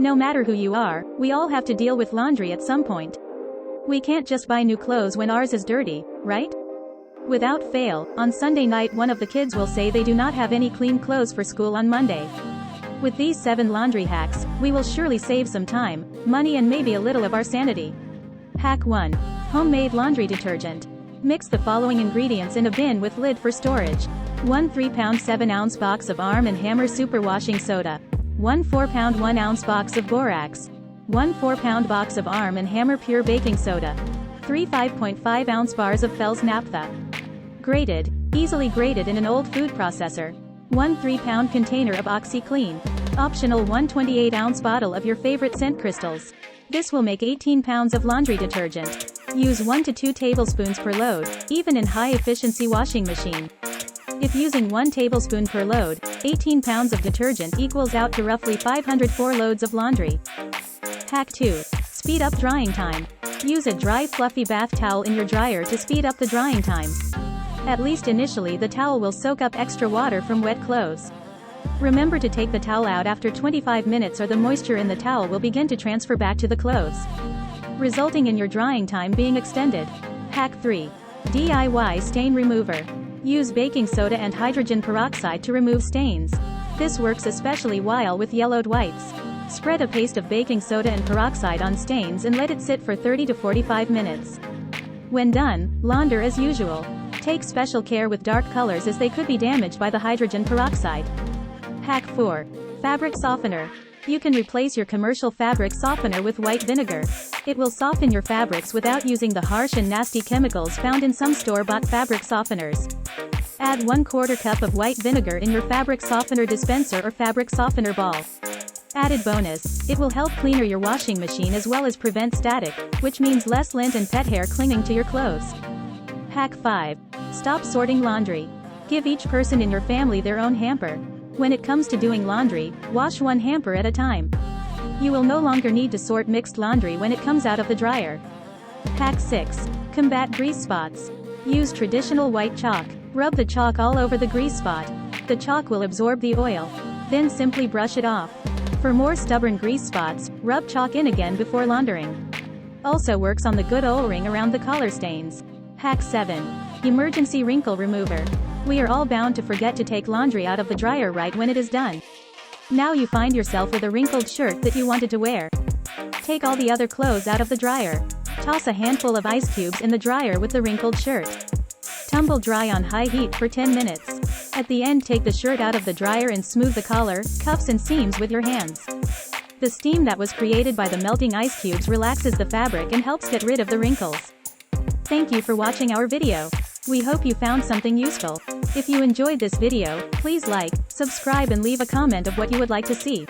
No matter who you are, we all have to deal with laundry at some point. We can't just buy new clothes when ours is dirty, right? Without fail, on Sunday night one of the kids will say they do not have any clean clothes for school on Monday. With these 7 laundry hacks, we will surely save some time, money and maybe a little of our sanity. Hack 1. Homemade laundry detergent. Mix the following ingredients in a bin with lid for storage. 1 3-pound 7-ounce box of Arm & Hammer superwashing soda. 1 4-pound 1-ounce box of borax. 1 4-pound box of Arm & Hammer pure baking soda. 3 5.5-ounce bars of Fells naphtha. Grated, easily grated in an old food processor. 1 3-pound container of OxyClean. Optional 1 28-ounce bottle of your favorite scent crystals. This will make 18 pounds of laundry detergent. Use 1 to 2 tablespoons per load, even in high-efficiency washing machine. If using 1 tablespoon per load, 18 pounds of detergent equals out to roughly 504 loads of laundry. Hack 2. Speed up drying time. Use a dry fluffy bath towel in your dryer to speed up the drying time. At least initially the towel will soak up extra water from wet clothes. Remember to take the towel out after 25 minutes or the moisture in the towel will begin to transfer back to the clothes, resulting in your drying time being extended. Hack 3. DIY stain remover. Use baking soda and hydrogen peroxide to remove stains. This works especially well with yellowed whites. Spread a paste of baking soda and peroxide on stains and let it sit for 30 to 45 minutes. When done, launder as usual. Take special care with dark colors as they could be damaged by the hydrogen peroxide. Hack 4. Fabric softener. You can replace your commercial fabric softener with white vinegar. It will soften your fabrics without using the harsh and nasty chemicals found in some store-bought fabric softeners. Add 1/4 cup of white vinegar in your fabric softener dispenser or fabric softener ball. Added bonus, it will help cleaner your washing machine as well as prevent static, which means less lint and pet hair clinging to your clothes. Hack 5. Stop sorting laundry. Give each person in your family their own hamper. When it comes to doing laundry, wash one hamper at a time. You will no longer need to sort mixed laundry when it comes out of the dryer. Hack 6. Combat grease spots. Use traditional white chalk. Rub the chalk all over the grease spot. The chalk will absorb the oil. Then simply brush it off. For more stubborn grease spots, rub chalk in again before laundering. Also works on the good O-ring around the collar stains. Hack 7. Emergency wrinkle remover. We are all bound to forget to take laundry out of the dryer right when it is done. Now you find yourself with a wrinkled shirt that you wanted to wear. Take all the other clothes out of the dryer. Toss a handful of ice cubes in the dryer with the wrinkled shirt. Tumble dry on high heat for 10 minutes. At the end, take the shirt out of the dryer and smooth the collar, cuffs and seams with your hands. The steam that was created by the melting ice cubes relaxes the fabric and helps get rid of the wrinkles. Thank you for watching our video. We hope you found something useful. If you enjoyed this video, please like, subscribe and leave a comment of what you would like to see.